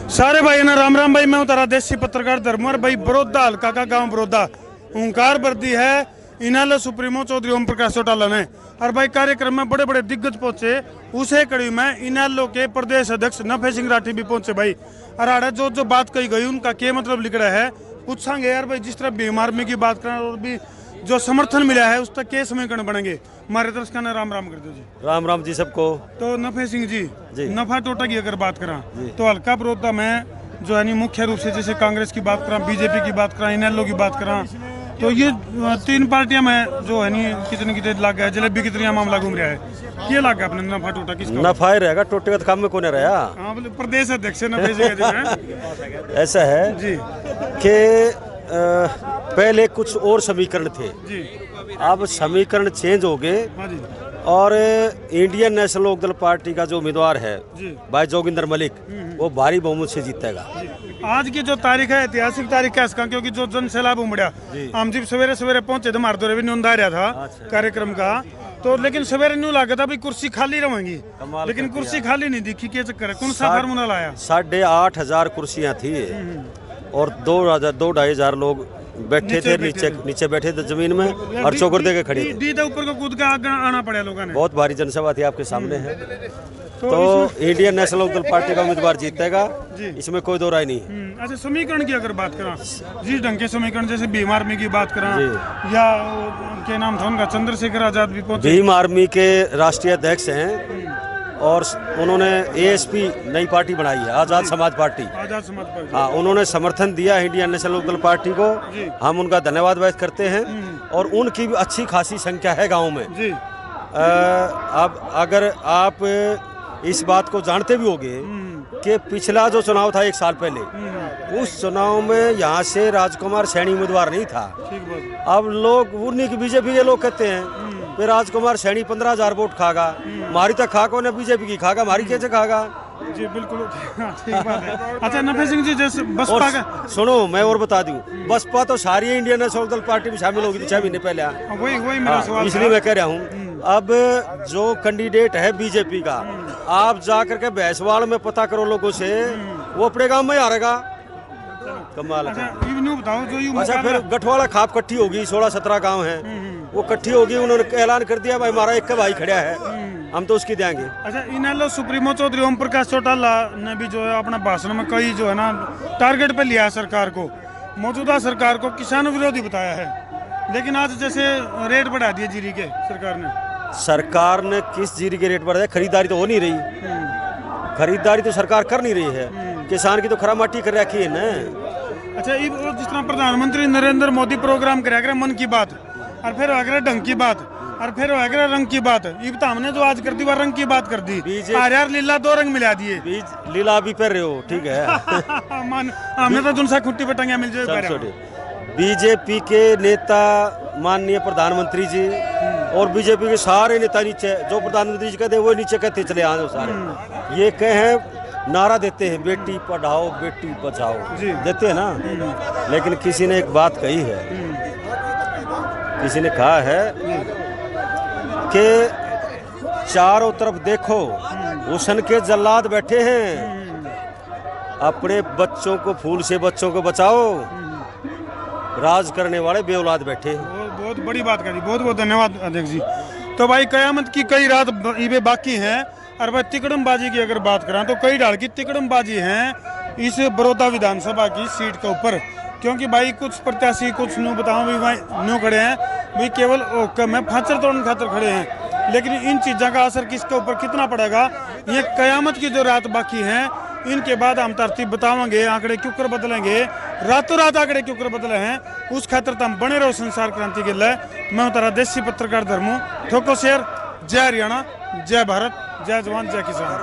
सारे भाई ना राम राम भाई। मैं हूँ तारा देसी पत्रकार धर्मवर भाई। बड़ौदा हल्का का गांव बड़ौदा ओंकार वर्दी है। इनालो सुप्रीमो चौधरी ओम प्रकाश चौटाला ने और भाई कार्यक्रम में बड़े बड़े दिग्गज पहुंचे। उसे कड़ी में इनालो के प्रदेश अध्यक्ष नफे सिंह राठी भी पहुंचे भाई। और आड़े जो जो बात कही गई उनका क्या मतलब लिख रहा है पूछांगे यार भाई। जिस तरह भीम आर्मी की बात करें और भी जो समर्थन मिला है उस तक के समीकरण बनेंगे। हमारे दर्शकों ने राम राम कर दो जी। राम राम जी सबको। तो नफे सिंह जी, नफा टोटा की अगर बात करें तो हल्का बड़ौदा में जो है नहीं मुख्य रूप से जैसे कांग्रेस की बात करें, बीजेपी की बात करें, इनेलो की बात करें तो ये तीन पार्टियां में जो है नहीं कितने कितने लाग गया। जलेबी कितनी मामला घूम रहा है ये लाग गया अपने नफा टोटा किसका? नफा ही रहेगा, टोटे का काम में कौन रहा। हाँ प्रदेश अध्यक्ष नफे सिंह ऐसा है जी कि पहले कुछ और समीकरण थे जी। अब समीकरण चेंज हो गए हाँ जी। और इंडियन नेशनल लोकदल पार्टी का जो उम्मीदवार है भाई जोगिंदर मलिक वो भारी बहुमत से जीतेगा। आज की जो तारीख है ऐतिहासिक तारीख है इसका, क्योंकि जो जन सैलाब उमड़ा हम जब सवेरे सवेरे पहुंचे थे मारदो रेवेन्यू अंदाजा था कार्यक्रम का तो लेकिन सवेरे न्यू लगा था भाई कुर्सी खाली रहेंगी लेकिन कुर्सी खाली नहीं दिखी। क्या चक्कर है? कौन सा फार्मूला लाया? 8,500 कुर्सियां थी और 2,000-2,500 लोग बैठे थे नीचे बैठे थे जमीन में और चौकर दे के खड़े थे। ऊपर को कूद के आना पड़ा लोगों ने। बहुत भारी जनसभा थी आपके सामने है। तो इंडियन नेशनल लोकदल पार्टी का उम्मीदवार जीतेगा, इसमें कोई दो राय नहीं। अच्छा समीकरण की अगर बात करें जिस ढंग के समीकरण जैसे भीम आर्मी की बात करें या क्या नाम था उनका चंद्रशेखर आजाद भी पहुंचे। भीम आर्मी के राष्ट्रीय अध्यक्ष हैं और उन्होंने एएसपी नई पार्टी बनाई है, आजाद समाज पार्टी। हाँ उन्होंने समर्थन दिया है इंडियन नेशनल लोकदल पार्टी को। हम उनका धन्यवाद व्यक्त करते हैं और उनकी भी अच्छी खासी संख्या है गाँव में। अब अगर आप इस बात को जानते भी होंगे कि पिछला जो चुनाव था 1 साल पहले उस चुनाव में यहाँ से राजकुमार सैनी उम्मीदवार नहीं था। अब लोग उन्हीं की बीजेपी के लोग कहते हैं फिर राजकुमार सैनी 15,000 वोट खागा, हमारी तक खाको ने बीजेपी की खागा, हमारी कैसे खागा? जी बिल्कुल ठीक बात है। अच्छा नफे सिंह जी जैसे बसपा का सुनो मैं और बता दूं, बसपा तो सारी इंडियन नेशनल दल पार्टी में शामिल होगी 6 महीने पहले। वही मेरा सवाल इसलिए मैं कह रहा हूँ अब जो कैंडिडेट है बीजेपी का आप जाकर के भैंसवाड़ में पता करो लोगों से, वो अपने गांव में हारेगा। कमाल। अच्छा फिर गठवाड़ा खाप कट्ठी होगी, 16-17 गांव है वो कट्ठी होगी। उन्होंने ऐलान कर दिया भाई हमारा एक भाई खड़ा है हम तो उसकी देंगे। अच्छा इनेलो सुप्रीमो चौधरी ओम प्रकाश चौटाला ने भी जो है अपना भाषण में कई जो है ना टारगेट पे लिया है सरकार को, मौजूदा सरकार को किसान विरोधी बताया है। लेकिन आज जैसे रेट बढ़ा दिए जीरी के सरकार ने किस जीरी के रेट बढ़ाया? खरीदारी तो हो नहीं रही, खरीदारी तो सरकार कर नहीं रही है, किसान की तो खरा माटी कर रखी है ना। अच्छा जिस तरह प्रधानमंत्री नरेंद्र मोदी प्रोग्राम करे मन की बात और फिर अगर ढंग की बात और फिर अगर रंग की बात, तो हमने जो आज कर दी वह रंग की बात कर दी। यार लीला 2 रंग मिला दिए। लीला भी पहन रहे हो ठीक है। हमने तो तुमसे खुट्टी पटंगियां मिल जाए। बीजेपी के नेता माननीय प्रधानमंत्री जी और बीजेपी के सारे नेता नीचे जो प्रधानमंत्री जी कहते हैं वो नीचे कहते चले आए सारे। ये कहे नारा देते हैं बेटी पढ़ाओ बेटी बचाओ देते हैं ना, लेकिन किसी ने एक बात कही है, किसी ने कहा है कि चारों तरफ देखो हुस्न के जल्लाद बैठे हैं, अपने बच्चों को फूल से बच्चों को बचाओ, राज करने वाले बेऔलाद बैठे हैं। बहुत बड़ी बात करी, बहुत बहुत धन्यवाद अध्यक्ष जी। तो भाई कयामत की कई रात इबे बाकी हैं और भाई तिकड़मबाजी की अगर बात करें तो कई ढाल की तिकड़मबाजी है इस बड़ौदा विधानसभा की सीट के ऊपर, क्योंकि भाई कुछ प्रत्याशी कुछ न्यू बताऊँ भी भाई न्यू खड़े हैं भाई केवल मैं फाचर तोड़ने खातर खड़े हैं, लेकिन इन चीज़ों का असर किसके ऊपर कितना पड़ेगा ये कयामत की जो रात बाकी है इनके बाद हम तरतीब बताएंगे। आंकड़े क्यों कर बदलेंगे, रातों रात आंकड़े क्यों कर बदले हैं उस खातर तुम बने रहो संसार क्रांति के लिए। मैं हूँ तारा देसी पत्रकार धर्मू ठोको शेर। जय हरियाणा, जय भारत, जय जवान, जय किसान।